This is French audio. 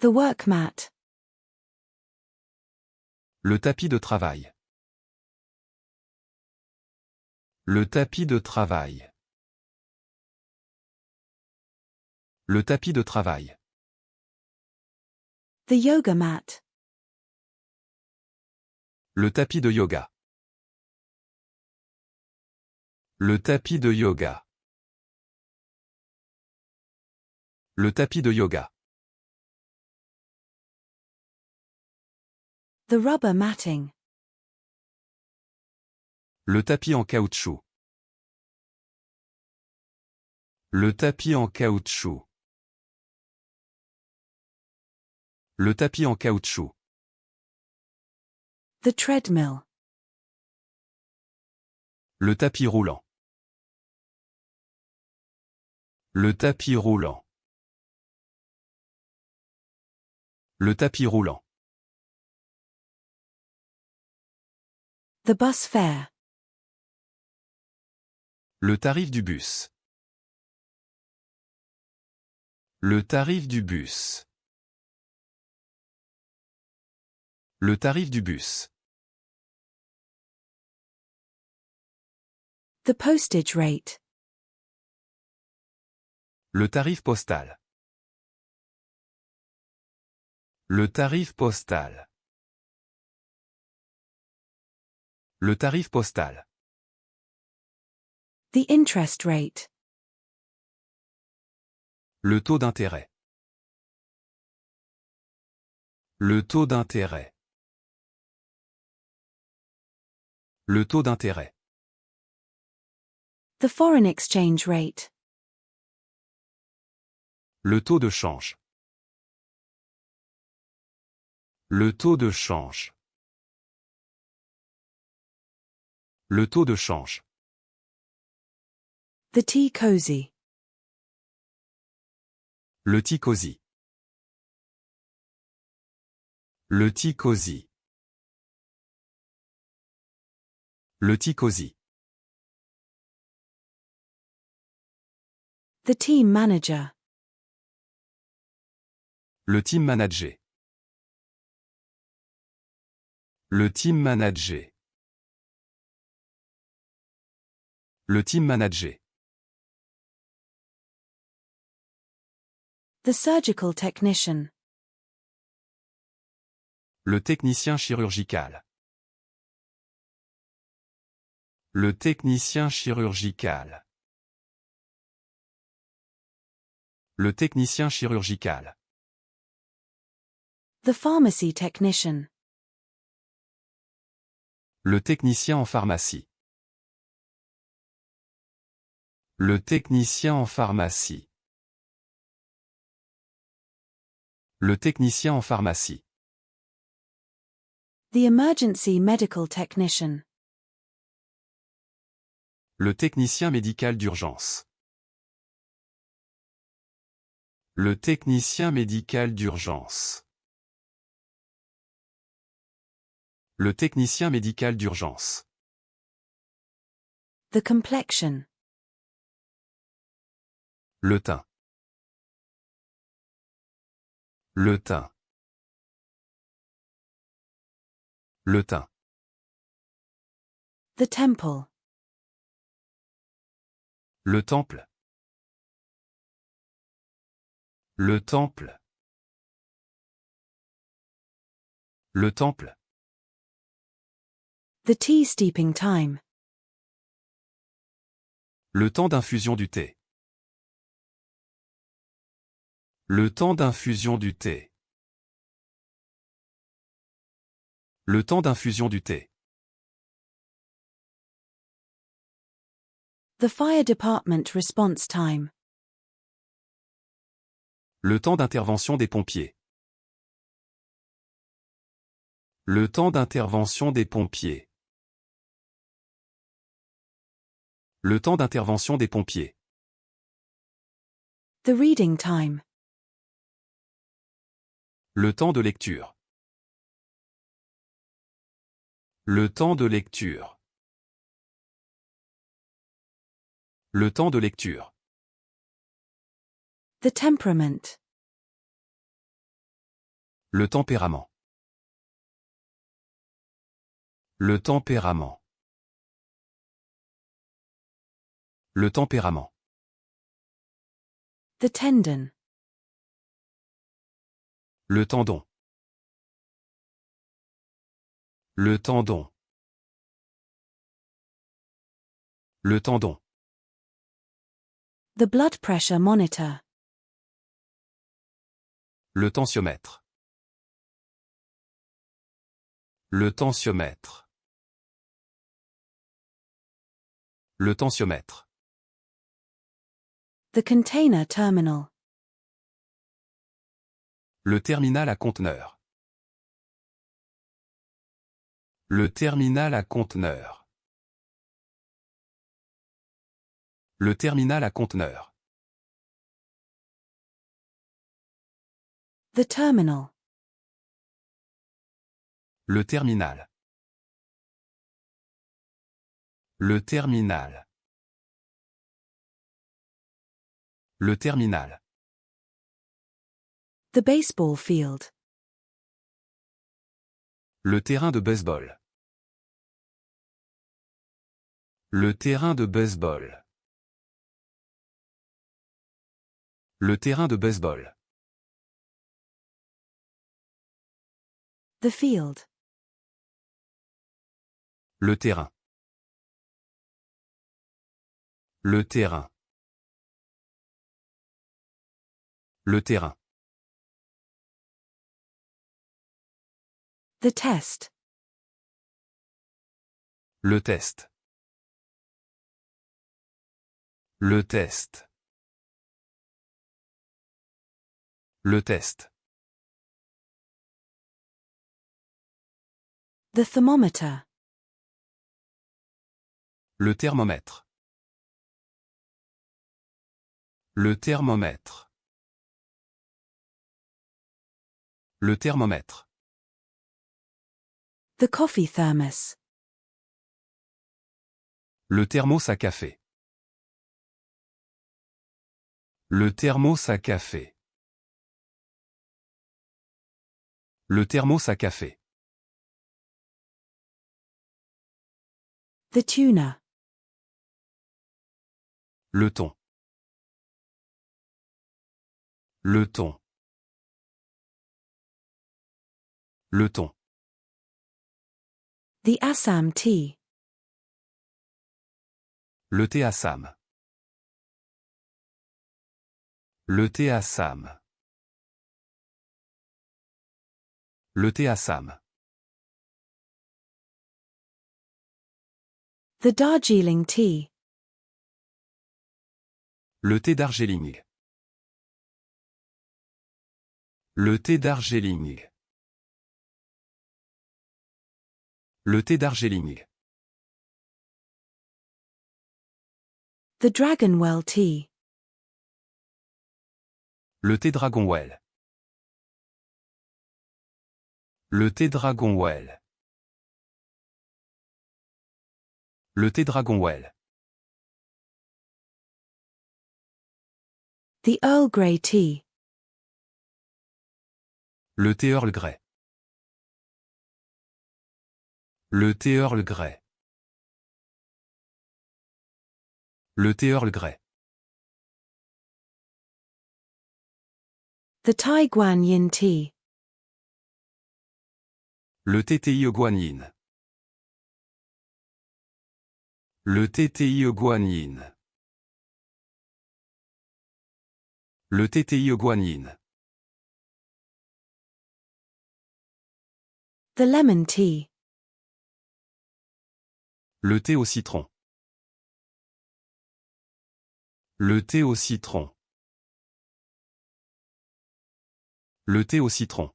The work mat. Le tapis de travail. Le tapis de travail. Le tapis de travail. The yoga mat. Le tapis de yoga. Le tapis de yoga. Le tapis de yoga. The rubber matting. Le tapis en caoutchouc. Le tapis en caoutchouc. Le tapis en caoutchouc. The treadmill. Le tapis roulant. Le tapis roulant. Le tapis roulant. The bus fare. Le tarif du bus. Le tarif du bus. Le tarif du bus. The postage rate. Le tarif postal. Le tarif postal. Le tarif postal. The interest rate. Le taux d'intérêt. Le taux d'intérêt. Le taux d'intérêt. The foreign exchange rate. Le taux de change. Le taux de change. Le taux de change. The tea cozy. Le tea cosy. Le tea cosy. Le tea cosy. The team manager. Le team manager. Le team manager. Le team manager. The surgical technician. Le technicien chirurgical. Le technicien chirurgical. Le technicien chirurgical. The pharmacy technician. Le technicien en pharmacie. Le technicien en pharmacie. Le technicien en pharmacie. The emergency medical technician. Le technicien médical d'urgence. Le technicien médical d'urgence. Le technicien médical d'urgence. The complexion. Le teint. Le teint. Le teint. The temple. Le temple. Le temple. Le temple. The tea steeping time. Le temps d'infusion du thé. Le temps d'infusion du thé. Le temps d'infusion du thé. The fire department response time. Le temps d'intervention des pompiers. Le temps d'intervention des pompiers. Le temps d'intervention des pompiers. The reading time. Le temps de lecture. Le temps de lecture. Le temps de lecture. The temperament. Le tempérament. Le tempérament. Le tempérament. The tendon. Le tendon. Le tendon. Le tendon. The blood pressure monitor. Le tensiomètre. Le tensiomètre. Le tensiomètre. The container terminal. Le terminal à conteneur. Le terminal à conteneur. Le terminal à conteneur. The terminal. Le terminal. Le terminal. Le terminal. The baseball field. Le terrain de baseball. Le terrain de baseball. Le terrain de baseball. The field. Le terrain. Le terrain. Le terrain. The test. Le test. Le test. Le test. The thermometer. Le thermomètre. Le thermomètre. Le thermomètre. The coffee thermos. Le thermos à café. Le thermos à café. Le thermos à café. The tuna. Le thon. Le thon. Le thon. The Assam tea. Le thé Assam. Le thé Assam. Le thé Assam. The Darjeeling tea. Le thé Darjeeling. Le thé Darjeeling. Le thé Darjeeling. The Dragonwell tea. Le thé Dragonwell. Le thé Dragonwell. Le thé Dragonwell. The Earl Grey tea. Le thé Earl Grey. Le thé Earl Grey. Le thé Earl Grey. The Thai Guan Yin tea. Le thé Ti Guan Yin. Le thé Ti Guan Yin. Le thé Ti Guan Yin. The lemon tea. Le thé au citron. Le thé au citron. Le thé au citron.